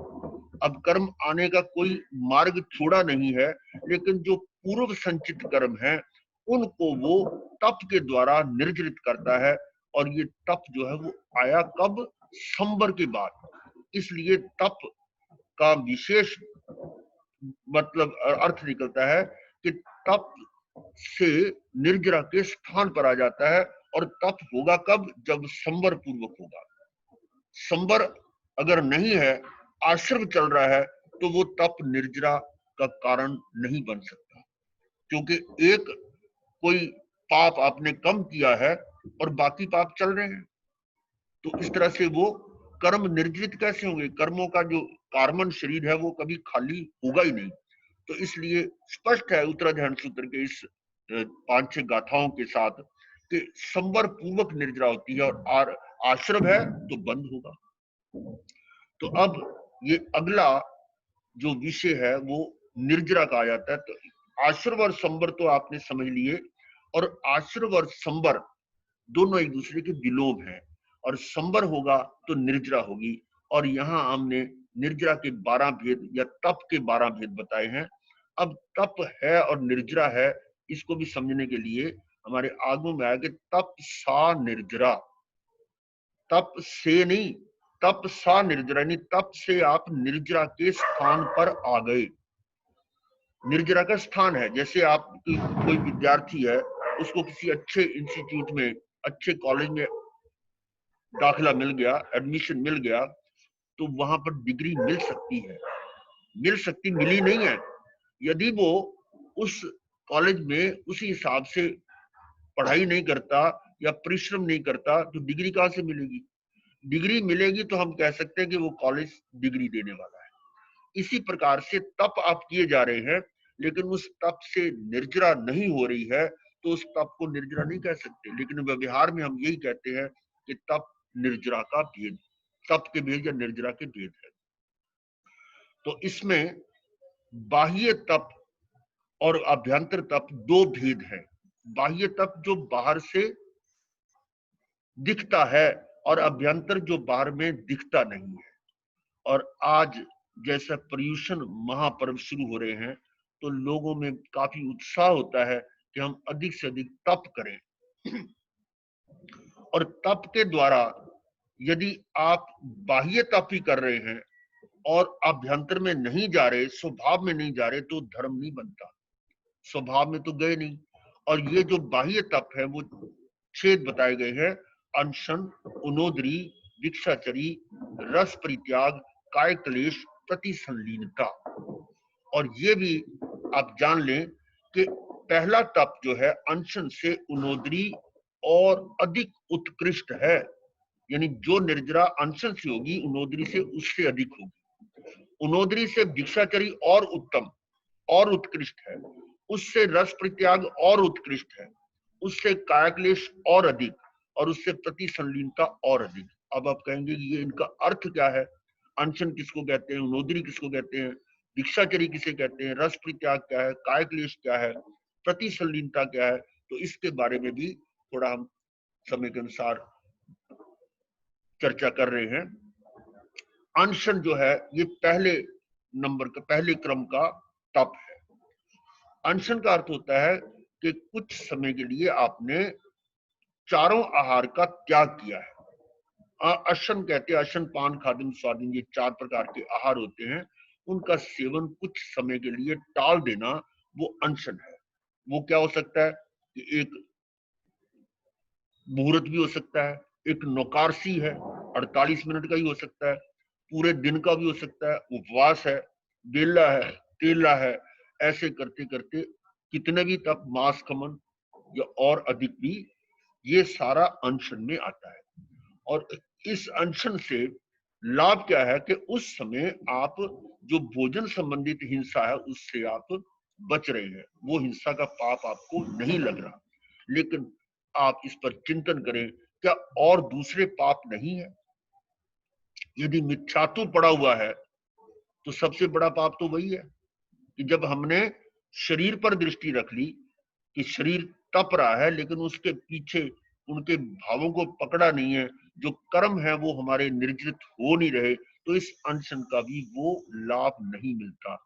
अब कर्म आने का कोई मार्ग छोड़ा नहीं है, लेकिन जो पूर्व संचित कर्म है उनको वो तप के द्वारा निर्जरित करता है। और ये तप जो है वो आया कब? संवर के बाद। इसलिए तप का विशेष मतलब अर्थ निकलता है कि तप से निर्जरा के स्थान पर आ जाता है। और तप होगा कब? जब संवर पूर्वक होगा। संवर अगर नहीं है, आश्रम चल रहा है, तो वो तप निर्जरा का कारण नहीं बन सकता, क्योंकि एक कोई पाप आपने कम किया है और बाकी पाप चल रहे हैं, तो इस तरह से वो कर्म निर्जरित कैसे होंगे? कर्मों का जो कार्मन शरीर है वो कभी खाली होगा ही नहीं। तो इसलिए स्पष्ट है उत्तराधायन सूत्र के इस 5-6 गाथाओं के साथ कि संवर पूर्वक निर्जरा होती है, और आश्रम है तो बंद होगा। तो अब ये अगला जो विषय है वो निर्जरा का आ जाता है। तो आश्रम और संवर तो आपने समझ लिए, और आश्रम और संवर दोनों एक दूसरे के विलोम हैं, और संवर होगा तो निर्जरा होगी। और यहां हमने निर्जरा के 12 भेद या तप के 12 भेद बताए हैं। अब तप है और निर्जरा है, इसको भी समझने के लिए हमारे आगम में आया कि तप सा निर्जरा, तप से नहीं, तप सा निर्जरा, यानी तप से आप निर्जरा के स्थान पर आ गए। निर्जरा का स्थान है, जैसे आप कोई विद्यार्थी है, उसको किसी अच्छे इंस्टीट्यूट में, अच्छे कॉलेज में दाखिला मिल गया, एडमिशन मिल गया, तो वहां पर डिग्री मिल सकती है, मिल सकती, मिली नहीं है। यदि वो उस कॉलेज में उसी हिसाब से पढ़ाई नहीं करता या परिश्रम नहीं करता, तो डिग्री कहां से मिलेगी? डिग्री मिलेगी तो हम कह सकते हैं कि वो कॉलेज डिग्री देने वाला है। इसी प्रकार से तप आप किए जा रहे हैं, लेकिन उस तप से निर्जरा नहीं हो रही है, तो उस तप को निर्जरा नहीं कह सकते। लेकिन व्यवहार में हम यही कहते हैं कि तप निर्जरा का भेद, तप के भेद या निर्जरा के भेद है। तो इसमें बाह्य तप और अभ्यंतर तप दो भेद हैं। बाह्य तप जो बाहर से दिखता है और अभ्यंतर जो बाहर में दिखता नहीं है। और आज जैसा पर्यूषण महापर्व शुरू हो रहे हैं तो लोगों में काफी उत्साह होता है कि हम अधिक से अधिक तप करें। और तप के द्वारा यदि आप बाह्य तप ही कर रहे हैं और अभ्यंतर में नहीं जा रहे, स्वभाव में नहीं जा रहे, तो धर्म नहीं बनता, स्वभाव में तो गए नहीं। और ये जो बाह्य तप है वो 6 बताए गए हैं: अनशन, उनोदरी, दीक्षाचरी, रस परित्याग, काय क्लेश, प्रतिसंलीनता। और ये भी आप जान लें कि पहला तप जो है अनशन से उनोदरी और अधिक उत्कृष्ट है, यानी जो निर्जरा अनशन से होगी उनोदरी से उससे अधिक होगी। उनोदरी से दीक्षाचरी और उत्तम और उत्कृष्ट है, उससे रस परित्याग और उत्कृष्ट है, उससे कायक्लेश और अधिक, और उससे प्रतिसंलीनता और अधिक। अब आप कहेंगे कि ये इनका अर्थ क्या है? अनशन किसको कहते हैं, उनोदरी किसको कहते हैं, दीक्षाचरी किसे कहते हैं, रस परित्याग क्या है, कायक्लेश क्या है, प्रतिसंलीनता क्या है? तो इसके बारे में भी थोड़ा हम समय के अनुसार चर्चा कर रहे हैं। अनशन जो है ये पहले नंबर का, पहले क्रम का तप है। अनशन का अर्थ होता है कि कुछ समय के लिए आपने चारों आहार का त्याग किया है। अशन कहते हैं, अशन, पान, खादिम, स्वादिन, ये 4 प्रकार के आहार होते हैं, उनका सेवन कुछ समय के लिए टाल देना, वो अनशन है। वो क्या हो सकता है कि एक मुहूर्त भी हो सकता है, एक नौकारसी है 48 मिनट का ही हो सकता है, पूरे दिन का भी हो सकता है, उपवास है, बेला है, तेला है। ऐसे करते करते कितने भी तप, मांस खमन या और अधिक भी, ये सारा अनशन में आता है। और इस अनशन से लाभ क्या है कि उस समय आप जो भोजन संबंधित हिंसा है उससे आप बच रहे हैं, वो हिंसा का पाप आपको नहीं लग रहा। लेकिन आप इस पर चिंतन करें, क्या और दूसरे पाप नहीं है? यदि मिथ्यात्व पड़ा हुआ है तो सबसे बड़ा पाप तो वही है कि जब हमने शरीर पर दृष्टि रख ली कि शरीर तप रहा है लेकिन उसके पीछे उनके भावों को पकड़ा नहीं है, जो कर्म है वो हमारे निर्जित हो नहीं रहे, तो इस अनशन का भी वो लाभ नहीं मिलता।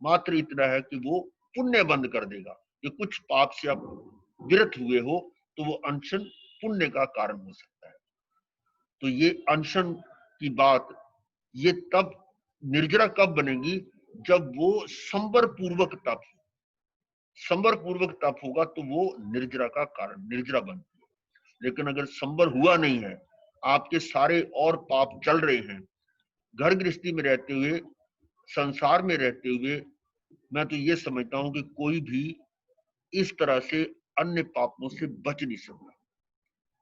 मात्र इतना है कि वो पुण्य बंद कर देगा, कि कुछ पाप से आप विरत हुए हो तो वो अनशन पुण्य का कारण हो सकता है। तो ये अनशन की बात, ये तब निर्जरा कब बनेगी? जब वो संवर पूर्वक तप, संवर पूर्वक तप होगा तो वो निर्जरा का कारण, निर्जरा बनती है। लेकिन अगर संवर हुआ नहीं है, आपके सारे और पाप चल रहे हैं, घर गृहस्थी में रहते हुए, संसार में रहते हुए, मैं तो ये समझता हूं कि कोई भी इस तरह से अन्य पापों से बच नहीं सकता,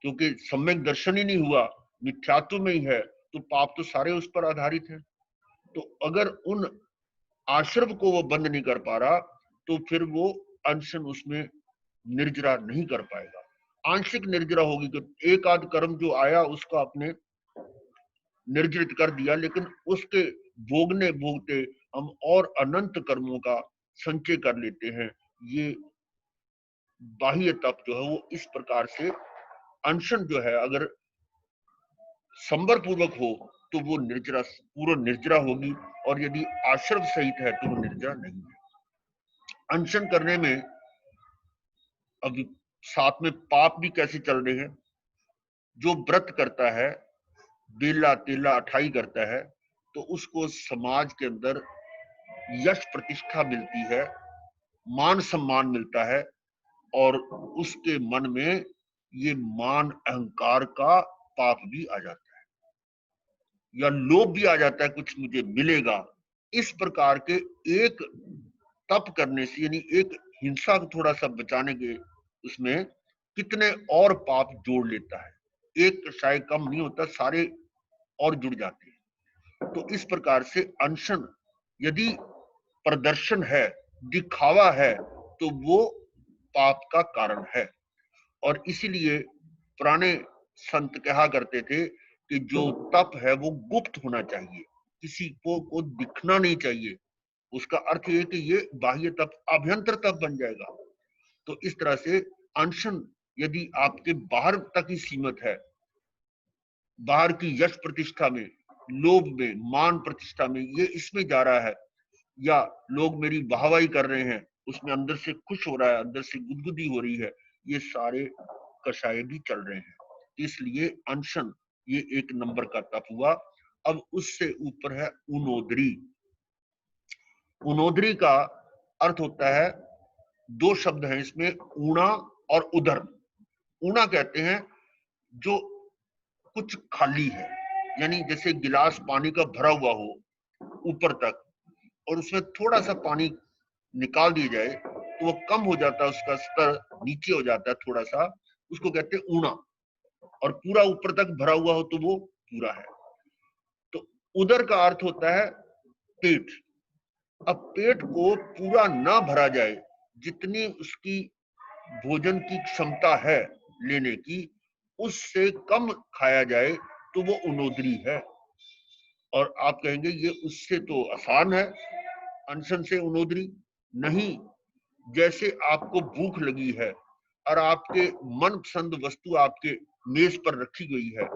क्योंकि सम्यक दर्शन ही नहीं हुआ, मिथ्यात्व में ही है, तो पाप तो सारे उस पर आधारित है। तो अगर उन आश्रम को वो बंद नहीं कर पा रहा तो फिर वो अनशन उसमें निर्जरा नहीं कर पाएगा, आंशिक निर्जरा होगी। तो एक आध कर्म जो आया उसको आपने निर्जरित कर दिया, लेकिन उसके भोगने भोगते हम और अनंत कर्मों का संचय कर लेते हैं। ये बाह्य तप जो है वो इस प्रकार से, अनशन जो है अगर संवर पूर्वक हो तो वो निर्जरा, पूर्ण निर्जरा होगी, और यदि आश्रम सहित है तो वो निर्जरा नहीं है। अनशन करने में अब साथ में पाप भी कैसे चल रहे हैं? जो व्रत करता है, बेला तेला अठाई करता है, तो उसको समाज के अंदर यश प्रतिष्ठा मिलती है, मान सम्मान मिलता है, और उसके मन में ये मान अहंकार का पाप भी आ जाता है, या लोभ भी आ जाता है, कुछ मुझे मिलेगा। इस प्रकार के एक तप करने से, यानी एक हिंसा को थोड़ा सा बचाने के उसमें कितने और पाप जोड़ लेता है, एक शायद कम नहीं होता, सारे और जुड़ जाते हैं। तो इस प्रकार से अनशन यदि प्रदर्शन है, दिखावा है, तो वो पाप का कारण है। और इसीलिए पुराने संत कहा करते थे कि जो तप है वो गुप्त होना चाहिए, किसी को दिखना नहीं चाहिए। उसका अर्थ ये कि ये बाह्य तप अभ्यंतर तप बन जाएगा। तो इस तरह से अनशन यदि आपके बाहर तक ही सीमित है, बाहर की यश प्रतिष्ठा में, लोभ में, मान प्रतिष्ठा में, ये इसमें जा रहा है, या लोग मेरी वाहवाही कर रहे हैं, उसमें अंदर से खुश हो रहा है, अंदर से गुदगुदी हो रही है, ये सारे कषाय भी चल रहे हैं। इसलिए अनशन ये एक नंबर का तप हुआ। अब उससे ऊपर है उनोदरी। उनोदरी का अर्थ होता है, दो शब्द हैं इसमें, ऊणा और उदर। ऊणा कहते हैं जो कुछ खाली है, यानी जैसे गिलास पानी का भरा हुआ हो ऊपर तक, और उसमें थोड़ा सा पानी निकाल दिया जाए तो वो कम हो जाता है, उसका स्तर नीचे हो जाता है थोड़ा सा, उसको कहते हैं ऊणा। और पूरा ऊपर तक भरा हुआ हो तो वो पूरा है। तो उदर का अर्थ होता है पेट। अब पेट को पूरा ना भरा जाए, जितनी उसकी भोजन की क्षमता है लेने की, उससे कम खाया जाए तो वो उनोदरी है। और आप कहेंगे ये उससे तो आसान है, अनशन से उनोदरी। नहीं, जैसे आपको भूख लगी है और आपके मनपसंद वस्तु आपके मेज पर रखी गई है,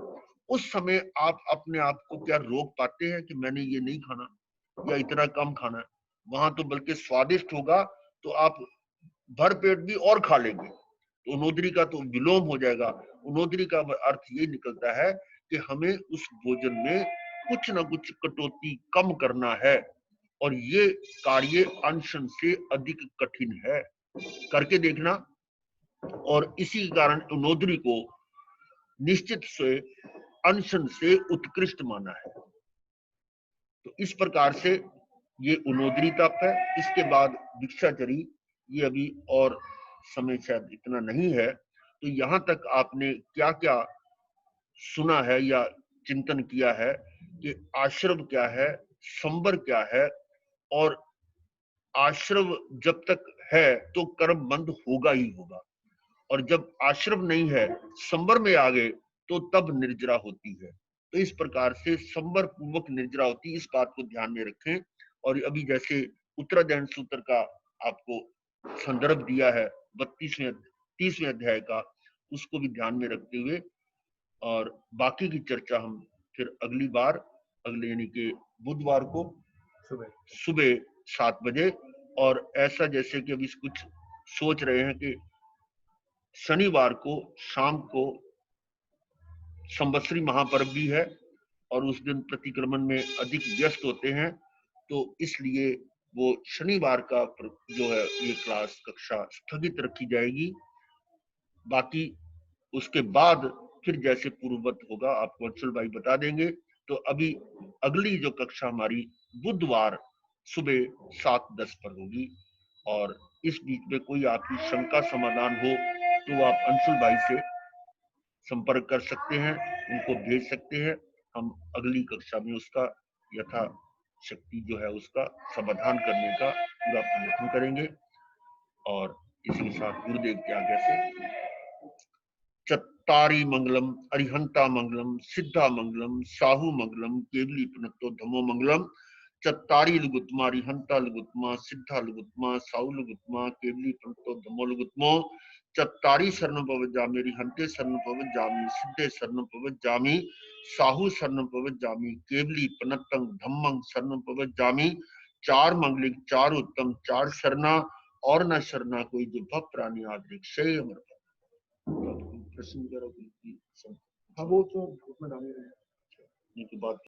उस समय आप अपने आप को क्या रोक पाते हैं कि मैंने ये नहीं खाना या इतना कम खाना है? वहां तो बल्कि स्वादिष्ट होगा तो आप भर पेट भी और खा लेंगे, तो उनोदरी का तो विलोम हो जाएगा। उनोदरी का अर्थ ये निकलता है कि हमें उस भोजन में कुछ ना कुछ कटौती कम करना है, और ये कार्य अनशन से अधिक कठिन है, करके देखना। और इसी कारण उनोदरी को निश्चित से अनशन से उत्कृष्ट माना है। तो इस प्रकार से ये उनोदरी तप है। इसके बाद भिक्षाचरी, ये अभी और समय शायद इतना नहीं है, तो यहां तक आपने क्या क्या सुना है या चिंतन किया है कि आश्रम क्या है, संबर क्या है, और आश्रम जब तक है तो कर्म बंद होगा ही होगा, और जब आश्रम नहीं है, संबर में आ गए, तो तब निर्जरा होती है। तो इस प्रकार से संबर पूर्वक निर्जरा होती है, इस बात को ध्यान में रखें। और अभी जैसे उत्तराध्ययन सूत्र का आपको संदर्भ दिया है 32वें 30वें अध्याय का, उसको भी ध्यान में रखते हुए, और बाकी की चर्चा हम फिर अगली बार, अगले यानी कि बुधवार को सुबह 7 बजे। और ऐसा जैसे कि अभी कुछ सोच रहे हैं कि शनिवार को शाम को संवत्सरी महापर्व भी है, और उस दिन प्रतिक्रमण में अधिक व्यस्त होते हैं, तो इसलिए वो शनिवार का जो है ये क्लास कक्षा स्थगित रखी जाएगी। बाकी उसके बाद फिर जैसे पूर्ववत होगा आपको अंशुल भाई बता देंगे। तो अभी अगली जो कक्षा हमारी बुधवार सुबह 7:10 पर होगी, और इस बीच में कोई आपकी शंका समाधान हो तो आप अंशुल भाई से संपर्क कर सकते हैं, उनको भेज सकते हैं। हम अगली कक्षा में उसका यथा शक्ति जो है उसका समाधान करने का पूरा प्रयत्न करेंगे। और इसी के साथ गुरुदेव की आज्ञा से चत्तारी मंगलम, अरिहंता मंगलम, सिद्धा मंगलम, साहू मंगलम, केवली पुनत्तो धमो मंगलम। चत्तारी लुगुत्मा, अरिहंता लुगुत्मा, सिद्धा लुगुत्मा, साहू लुगुत्मा, केवली पुनत्तो धमो लुगुत्मो। चत्तारी शरण पवज्जामि, अरिहंते शरण पवज्जामि, सिद्धे शरण पवज्जामि, साहू शरण पवज्जामि, केवली पुनत्तं धम्मं शरण पवज्जामि। चार मंगलिक, चार उत्तम, चार शरणा, और न शरणा कोई जो भव प्राणी आदरिक शय अमर। प्रश्न वगैरह की हाँ वो तो ग्रुप में डाले रहे हैं। बात